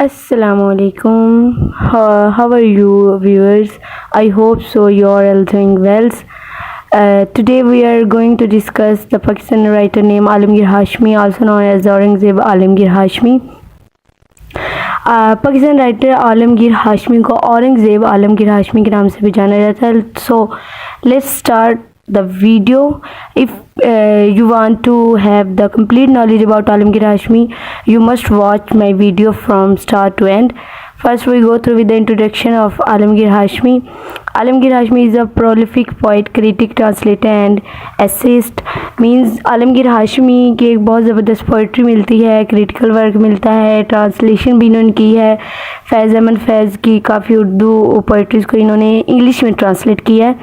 Assalamualaikum. How are you, viewers? I hope so. You are all doing well. Today we are going to discuss the Pakistani writer named Alamgir Hashmi, also known as Aurangzeb Alamgir Hashmi. Pakistan writer Alamgir Hashmi को औरंगज़ेब आलमगीर हाशमी के नाम से भी जाना जाता है. So let's start the video. If you want to have the complete knowledge about Alamgir Hashmi, you must watch my video from start to end. First we go through with the introduction of Alamgir Hashmi. Alamgir Hashmi is a prolific poet, critic, translator and essayist. Means Alamgir Hashmi की एक बहुत ज़बरदस्त poetry मिलती है, critical work मिलता है, translation भी इन्होंने की है. फैज़ अहमद फैज़ की काफ़ी उर्दू पोइट्रीज़ को इन्होंने इंग्लिश में ट्रांसलेट किया है.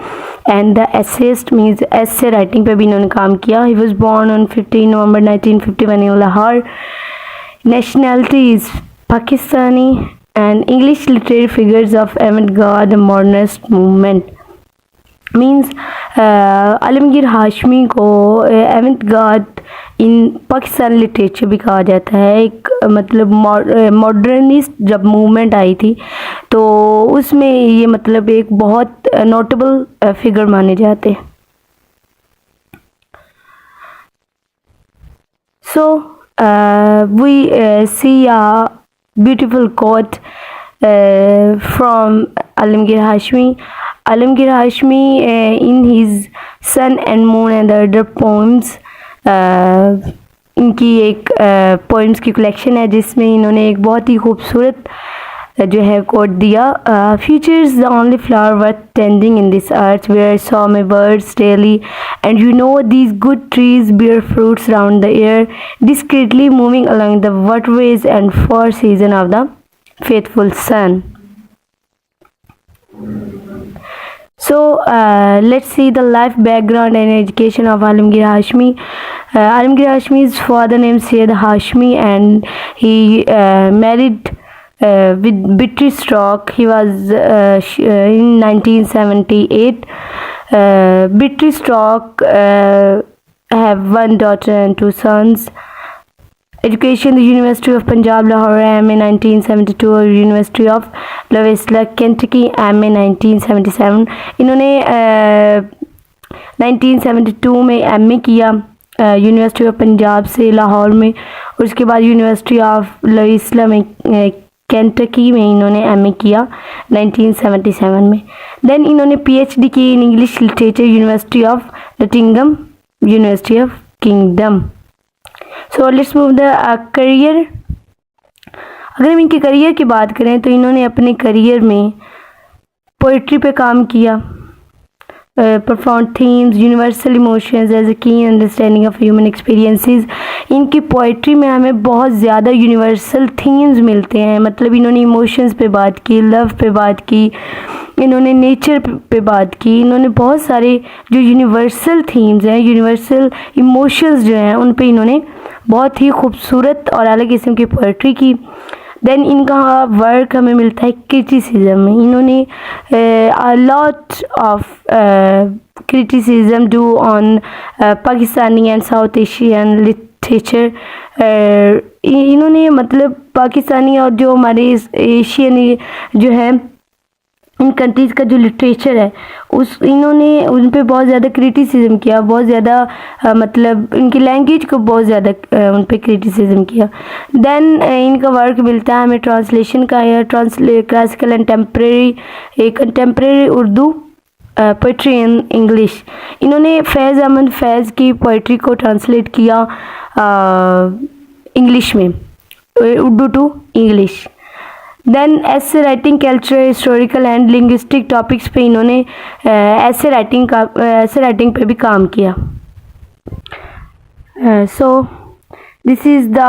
And the essayist means essay writing पे भी इन्होंने काम किया. He was born on 15 November 1951 in Lahore. Nationality is Pakistani and English literary figures of avant-garde modernist movement. Means Alamgir Hashmi को avant-garde इन पाकिस्तान लिटरेचर भी कहा जाता है. एक मतलब मॉडर्निस्ट जब मूवमेंट आई थी तो उसमें ये मतलब एक बहुत नोटेबल फिगर माने जाते हैं. So we see a beautiful quote from Alamgir Hashmi. Alamgir Hashmi in his Sun and Moon and the other poems, इनकी एक पोइम्स की कलेक्शन है जिसमें इन्होंने एक बहुत ही खूबसूरत जो है कोट दिया. Future is the only flower worth tending in this earth where saw my birds daily and you know these good trees bear fruits round the air discreetly moving along the waterways and four seasons of the faithful sun. So let's see the life background and education of Alamgir Hashmi. Alamgir Hashmi's father named Syed Hashmi and he married with Bitri Stock. He was in 1978. Bitri Stock have one daughter and two sons. Education, the University of Punjab Lahore, MA 1972 और University of Louisville Kentucky MA 1977. इन्होंने 1972 में MA किया university of Punjab से लाहौर में. उसके बाद university of Louisville में Kentucky में इन्होंने MA किया 1977 में. देन इन्होंने PhD की in English literature university of Nottingham university of kingdom. So let's move the career. अगर हम इनके करियर की बात करें तो इन्होंने अपने करियर में पोइट्री पे काम किया. Perform themes universal emotions as a key understanding of human experiences. इनकी पोइट्री में हमें बहुत ज़्यादा यूनिवर्सल थीम्स मिलते हैं. मतलब इन्होंने इमोशंस पे बात की, लव पे बात की, इन्होंने नेचर पे बात की. इन्होंने बहुत सारे जो यूनिवर्सल थीम्स हैं, यूनिवर्सल इमोशंस जो हैं, उन पे इन्होंने बहुत ही खूबसूरत और अलग किस्म की पोइट्री की. देन इनका वर्क हमें मिलता है क्रिटिसिज्म में. इन्होंने lot of criticism do on Pakistani and south Asian literature. इन्होंने मतलब पाकिस्तानी और जो हमारे एशियन जो है इन कंट्रीज़ का जो लिटरेचर है इन्होंने उन पे बहुत ज़्यादा क्रिटिसिज्म किया. बहुत ज़्यादा मतलब इनकी लैंग्वेज को बहुत ज़्यादा उन पे क्रिटिसिज्म किया. देन इनका वर्क मिलता है हमें ट्रांसलेशन का या classical and contemporary Urdu poetry in English. इन्होंने फैज़ अहमद फैज़ की पोइट्री को ट्रांसलेट किया इंग्लिश में, उर्दू टू इंग्लिश. देन ऐसे writing culture historical and linguistic topics पे इन्होंने ऐसे राइटिंग पे भी काम किया. So this is the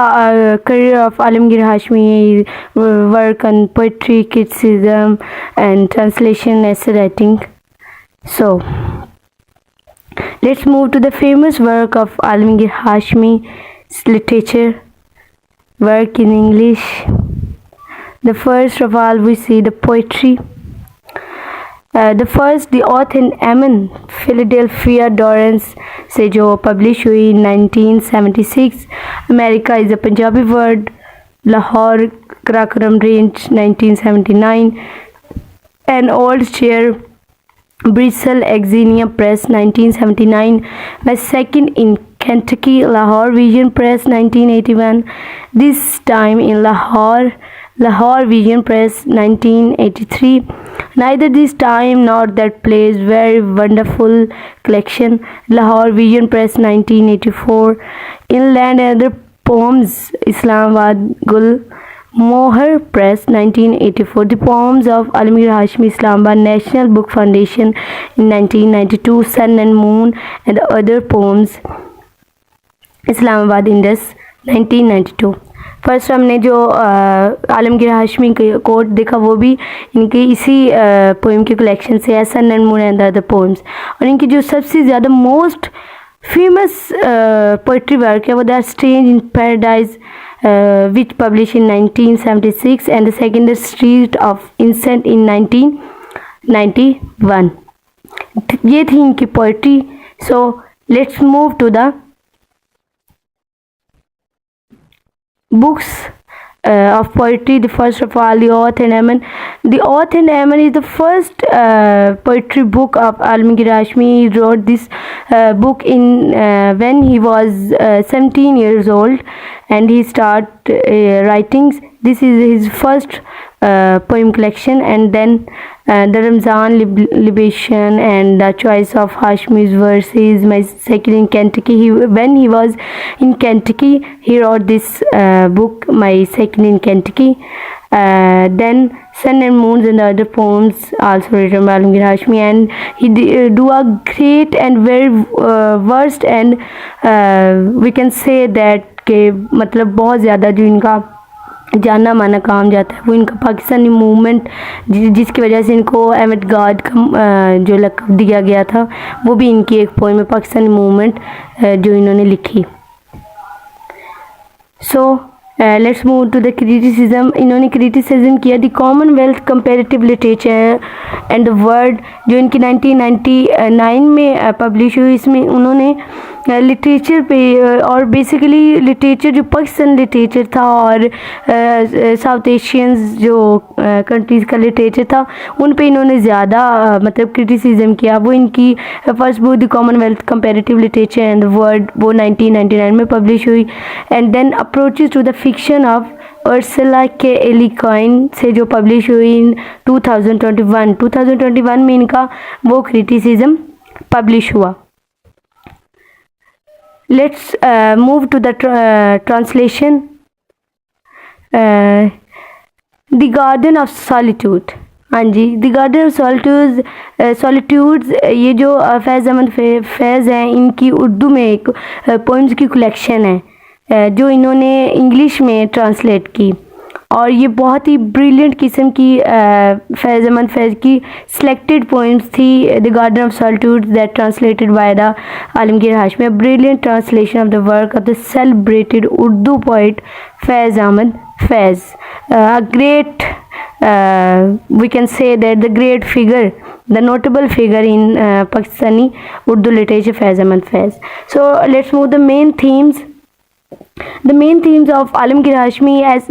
career of Alamgir Hashmi. Work on poetry, criticism and translation, ऐसे writing. So let's move to the famous work of Alamgir Hashmi literature work in English. The first of all we see the poetry. The author Emin Philadelphia Dorrance से जो publish हुई 1976. America is a Punjabi word. Lahore Karakoram Range 1979, An Old Chair, Bristol Exenia Press 1979, my second in Kentucky, Lahore Vision Press 1981, this time in Lahore Vision Press 1983, Neither This Time Nor That Place, very wonderful collection, Lahore Vision Press 1984, Inland and Other Poems, Islamabad Gul Mohar Press 1984, The Poems of Alamgir Hashmi, Islamabad National Book Foundation in 1992, Sun and Moon and Other Poems, Islamabad Indus 1992. First हमने जो आलमगीर हाशमी के coat देखा वो भी इनके इसी poem के collection से है, sun and moon and other poems. और इनकी जो सबसे ज़्यादा मोस्ट फेमस पोइट्री वर्क है वो the strange in paradise which published in 1976 and the second Street of Innocence in 1991. ये थी इनकी poetry. So let's move to the books of poetry. The first of all, the Oath and Amen. The Oath and Amen is the first poetry book of Alamgir Hashmi. He wrote this book in when he was 17 years old, and he started writings. This is his first poem collection, and then the Ramzan libation and the choice of Hashmi's verses, my second in Kentucky. When he was in Kentucky, he wrote this book, my second in Kentucky. Then Sun and Moons and the other poems also written by Alamgir Hashmi, and he do a great and very versed and we can say that के मतलब बहुत ज़्यादा जो इनका जाना माना काम जाता है वो इनका पाकिस्तानी मूवमेंट जिसकी वजह से इनको अहमद गार्ड का जो लक़ब दिया गया था वो भी इनकी एक पोएम है, पाकिस्तानी मूवमेंट जो इन्होंने लिखी। So let's move to the criticism. इन्होंने क्रिटिसिज्म किया the Commonwealth comparative literature and the word जो इनकी 1999 में पब्लिश हुई। इसमें उन्होंने लिटरेचर पे और बेसिकली लिटरेचर जो पाकिस्तान लिटरेचर था और साउथ एशियंस जो कंट्रीज़ का लिटरेचर था उन पे इन्होंने ज़्यादा मतलब क्रिटिसिज्म किया। वो इनकी first book the Commonwealth comparative literature and the word वो 1999 में पब्लिश हुई। And then approaches to the fiction of Ursula K Le Guin से जो पब्लिश हुई इन 2021 में इनका वो क्रिटिसिज्म पब्लिश हुआ। Let's move to the translation. The Garden of Solitude. हाँ जी, The Garden of Solitudes ये जो फैज़ अहमद फैज़ हैं इनकी उर्दू में एक पोइम्स की कलेक्शन है जो इन्होंने इंग्लिश में ट्रांसलेट की और ये बहुत ही ब्रिलियंट किस्म की फैज़ अहमद फैज़ की सिलेक्टेड पोइम्स थी। The garden of solitude that translated by the Alamgir Hashmi, a brilliant translation of the work of the celebrated Urdu poet Faiz Ahmed Faiz, a great we can say that the great figure, the notable figure in Pakistani Urdu literature, Faiz Ahmad Faiz. So let's move the main themes. The main themes of Alamgir Hashmi, as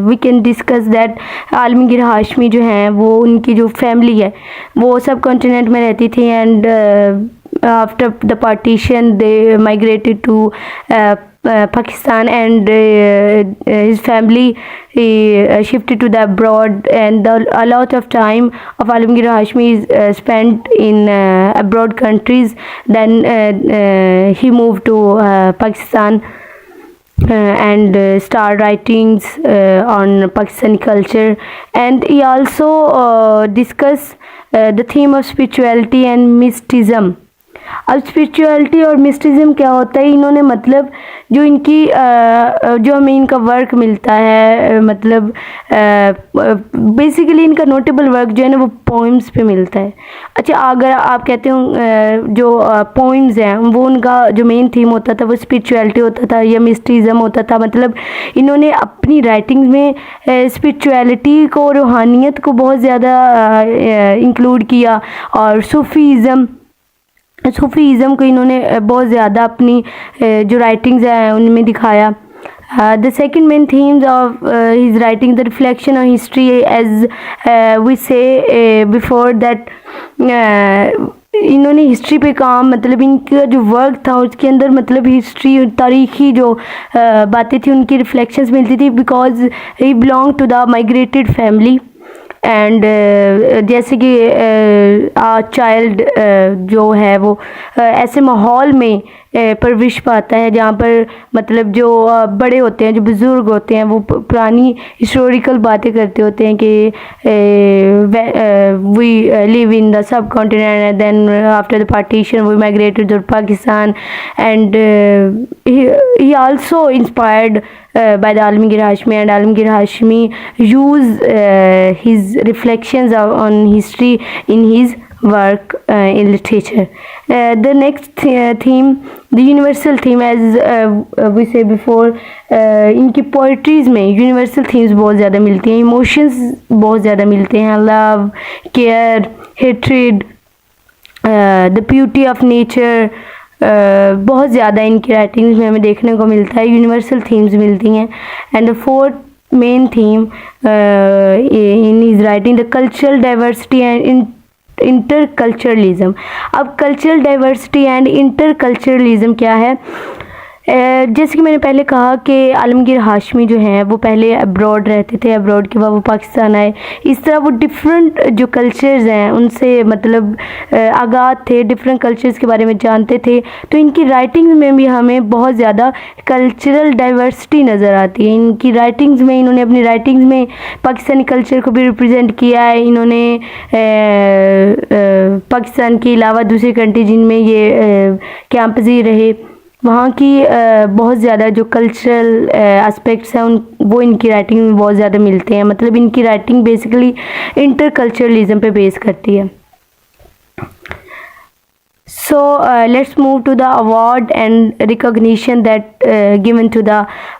we can discuss that Alamgir Hashmi जो हैं वो उनकी जो family है वो सब continent में रहती थी and after the partition they migrated to Pakistan and his family shifted to the abroad, and a lot of time of Alamgir Hashmi is spent in abroad countries. Then he moved to Pakistan and start writings on Pakistani culture, and he also discussed the theme of spirituality and mysticism. अब spirituality और मिस्टिज्म क्या होता है, इन्होंने मतलब जो इनकी जो हमें इनका वर्क मिलता है मतलब बेसिकली इनका नोटेबल वर्क जो है ना वो पोइम्स पे मिलता है। अच्छा, अगर आप कहते हो जो पोइम्स हैं वो उनका जो मेन थीम होता था वो स्पिरिचुअलिटी होता था या मिस्टिज्म होता था, मतलब इन्होंने अपनी राइटिंग्स में स्पिरिचुअलिटी को, रूहानियत को बहुत ज़्यादा इंक्लूड किया और सूफ़ीज़म को इन्होंने बहुत ज़्यादा अपनी जो राइटिंग्स हैं उनमें दिखाया। The second main themes of his writing, the reflection on history, as we say before that इन्होंने हिस्ट्री पे काम, मतलब इनका जो वर्क था उसके अंदर मतलब हिस्ट्री, तारीखी जो बातें थी उनकी रिफ्लेक्शंस मिलती थी, because he belong to the migrated family and जैसे कि चाइल्ड जो है वो ऐसे माहौल में परवरिश पाता है जहाँ पर मतलब जो बड़े होते हैं, जो बुज़ुर्ग होते हैं, वो पुरानी हिस्टोरिकल बातें करते होते हैं कि we live in the subcontinent and then after the partition we migrated to Pakistan and he also inspired by the Alamgir Hashmi, and Alamgir Hashmi use his reflections on history in his work in literature. The next theme, the universal theme, as we say before, इनकी poetries में universal themes बहुत ज़्यादा मिलती हैं, emotions बहुत ज़्यादा मिलते हैं, love, care, hatred, the beauty of nature, बहुत ज़्यादा इनकी राइटिंग्स में हमें देखने को मिलता है, यूनिवर्सल थीम्स मिलती हैं. And the fourth main theme in his writing, the cultural diversity and interculturalism. अब कल्चरल डाइवर्सिटी एंड इंटरकल्चरलिज्म क्या है? जैसे कि मैंने पहले कहा कि आलमगीर हाशमी जो हैं वो पहले अब्रॉड रहते थे, अब्रॉड के बाद वो पाकिस्तान आए. इस तरह वो डिफरेंट जो कल्चर्स हैं उनसे मतलब आगाह थे, डिफरेंट कल्चर्स के बारे में जानते थे. तो इनकी राइटिंग्स में भी हमें बहुत ज़्यादा कल्चरल डाइवर्सिटी नज़र आती है. इनकी राइटिंग्स में, इन्होंने अपनी राइटिंग्स में पाकिस्तानी कल्चर को भी रिप्रेजेंट किया है. इन्होंने पाकिस्तान के अलावा दूसरी कंट्री जिनमें ये कैंपस रहे, वहाँ की बहुत ज़्यादा जो कल्चरल एस्पेक्ट्स हैं वो इनकी राइटिंग में बहुत ज़्यादा मिलते हैं. मतलब इनकी राइटिंग बेसिकली इंटरकल्चरलिज्म पे बेस करती है. So let's move to the award and recognition that given to the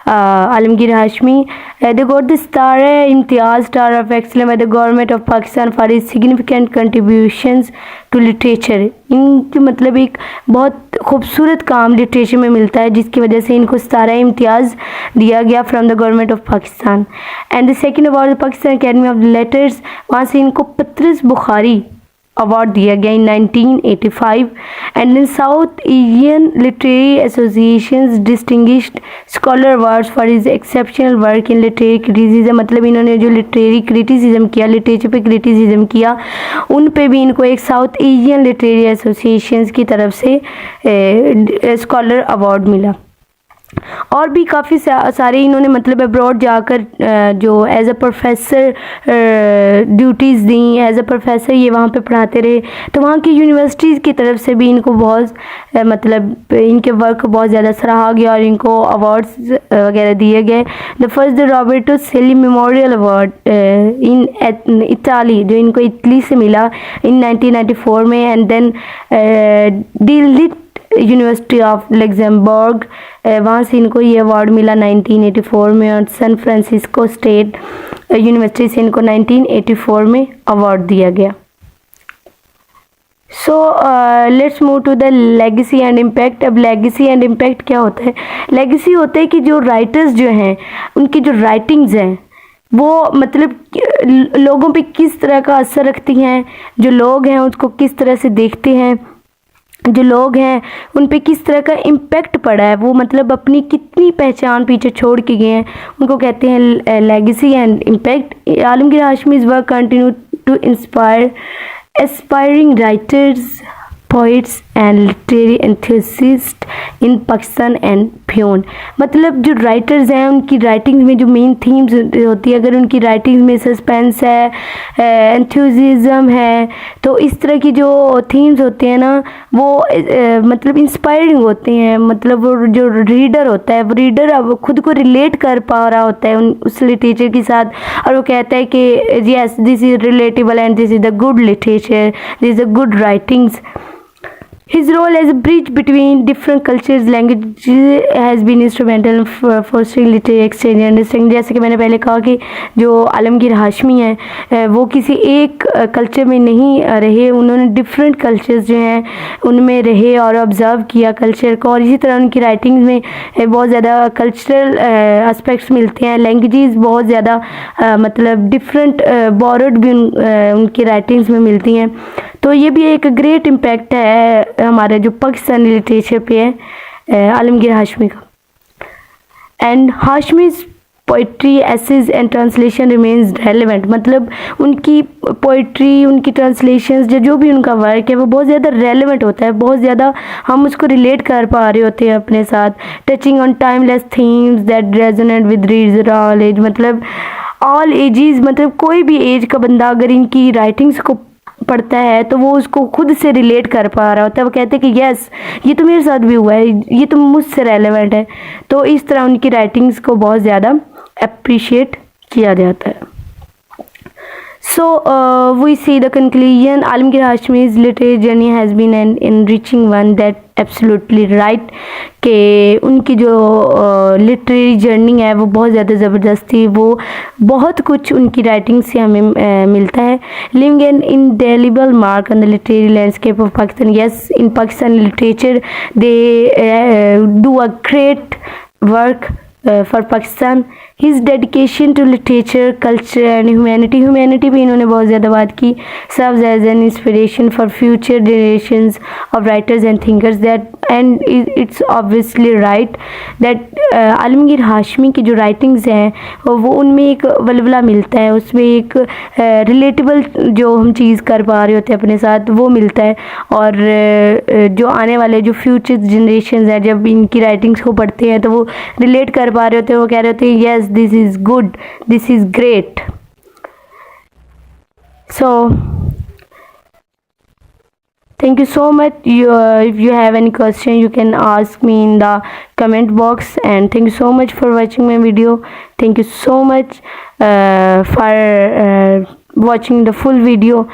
Alamgir Hashmi. They got the Star of Excellence by the government of Pakistan for his significant contributions to literature. इनकी मतलब एक बहुत खूबसूरत काम literature में मिलता है जिसकी वजह से इनको स्टार इम्तियाज़ दिया गया from the government of Pakistan. And the second award Pakistan academy of letters, वहाँ से इनको पत्रस बुखारी अवार्ड दिया गया इन 1985. And in south Asian literary associations distinguished scholar awards for his exceptional work in literary criticism. मतलब इन्होंने जो लिटरेरी क्रिटिसिज्म किया, लिटरेचर पे क्रिटिसिज्म किया, उन पे भी इनको एक साउथ एशियन लिटरेरी एसोसिएशंस की तरफ से स्कॉलर अवार्ड मिला. और भी काफ़ी सारे इन्होंने मतलब अब्रॉड जाकर जो एज अ प्रोफेसर ड्यूटीज़ दी, एज अ प्रोफेसर ये वहाँ पे पढ़ाते रहे. तो वहाँ की यूनिवर्सिटीज़ की तरफ से भी इनको बहुत मतलब इनके वर्क को बहुत ज़्यादा सराहा गया और इनको अवार्ड्स वगैरह दिए गए. The first the Roberto Celli memorial award in Italy, जो इनको इटली से मिला इन 1994 में. And then D Litt university of Luxembourg, वहाँ से इनको ये अवार्ड मिला 1984 में. और सैन फ्रांसिस्को स्टेट यूनिवर्सिटी से इनको 1984 में अवार्ड दिया गया. So let's move to the legacy and impact. अब लेगेसी एंड इम्पैक्ट क्या होता है? लेगेसी होता है कि जो राइटर्स जो हैं उनकी जो राइटिंग्स हैं वो मतलब लोगों पे किस तरह का असर रखती हैं, जो लोग हैं उसको किस तरह से देखते हैं, जो लोग हैं उन पे किस तरह का इम्पैक्ट पड़ा है, वो मतलब अपनी कितनी पहचान पीछे छोड़ के गए हैं, उनको कहते हैं लेगेसी एंड इम्पैक्ट. आलमगीर हाशमी's work continue to inspire aspiring writers, poets and literary enthusiasts in Pakistan and beyond. मतलब जो राइटर्स हैं उनकी राइटिंग्स में जो मेन थीम्स होती है, अगर उनकी राइटिंग्स में सस्पेंस है, एंथुजिज्म है, तो इस तरह की जो थीम्स होते हैं ना वो मतलब इंस्पायरिंग होते हैं. मतलब वो जो रीडर होता है वो रीडर अब खुद को रिलेट कर पा रहा होता है उस लिटरेचर के साथ और वो कहता है कि yes this is relatable and this is the good literature, this is the good writings. His role as a bridge between different cultures, languages has been instrumental for fostering literary exchange and understanding. जैसे कि मैंने पहले कहा कि जो आलमगीर हाशमी हैं वो किसी एक कल्चर में नहीं रहे, उन्होंने डिफरेंट कल्चर्स जो हैं उनमें रहे और ऑब्ज़र्व किया कल्चर को, और इसी तरह उनकी राइटिंग्स में बहुत ज़्यादा कल्चरल एस्पेक्ट्स मिलते हैं। लैंग्वेजेस बहुत ज़्यादा मतलब डिफरेंट बॉरोड भी उनकी राइटिंग्स में मिलती हैं। तो ये भी एक ग्रेट इम्पैक्ट है हमारे जो पाकिस्तानी लिटरेचर पे है आलमगीर हाशमी का। And Hashmi's poetry, essays and translation remains relevant, मतलब उनकी पोइट्री, उनकी ट्रांसलेशंस, जो भी उनका वर्क है वो बहुत ज़्यादा रेलेवेंट होता है, बहुत ज़्यादा हम उसको रिलेट कर पा रहे होते हैं अपने साथ। Touching on timeless themes that resonate with readers all age, मतलब ऑल एजेस, मतलब कोई भी एज का बंदा अगर इनकी राइटिंग्स को पढ़ता है तो वो उसको खुद से रिलेट कर पा रहा होता है। वो कहते हैं कि यस ये तो मेरे साथ भी हुआ है, ये तो मुझसे रेलेवेंट है। तो इस तरह उनकी राइटिंग्स को बहुत ज़्यादा अप्रिशिएट किया जाता है। So we see the conclusion. Alamgir Hashmi's literary journey has been an enriching one. That absolutely right कि उनकी जो लिटरेरी जर्नी है वो बहुत ज़्यादा ज़बरदस्त थी, वो बहुत कुछ उनकी राइटिंग से हमें मिलता है। Living an indelible mark on the literary landscape of Pakistan. Yes, in Pakistani literature they do a great work for Pakistan. His dedication to literature, culture and humanity भी इन्होंने बहुत ज़्यादा बात की। Serves as an inspiration for future generations of writers and thinkers that, and it's obviously right that Alamgir Hashmi की जो writings हैं वो उनमें एक वलवला मिलता है, उसमें एक रिलेटेबल जो हम चीज़ कर पा रहे होते हैं अपने साथ वो मिलता है। और जो आने वाले जो फ्यूचर जनरेशंस हैं जब इनकी राइटिंग्स को पढ़ते हैं तो वो रिलेट कर पा रहे होते हैं, वो कह रहे होते हैं yes this is good, this is great. So thank you so much. If you have any question you can ask me in the comment box, and thank you so much for watching my video. Thank you so much for watching the full video.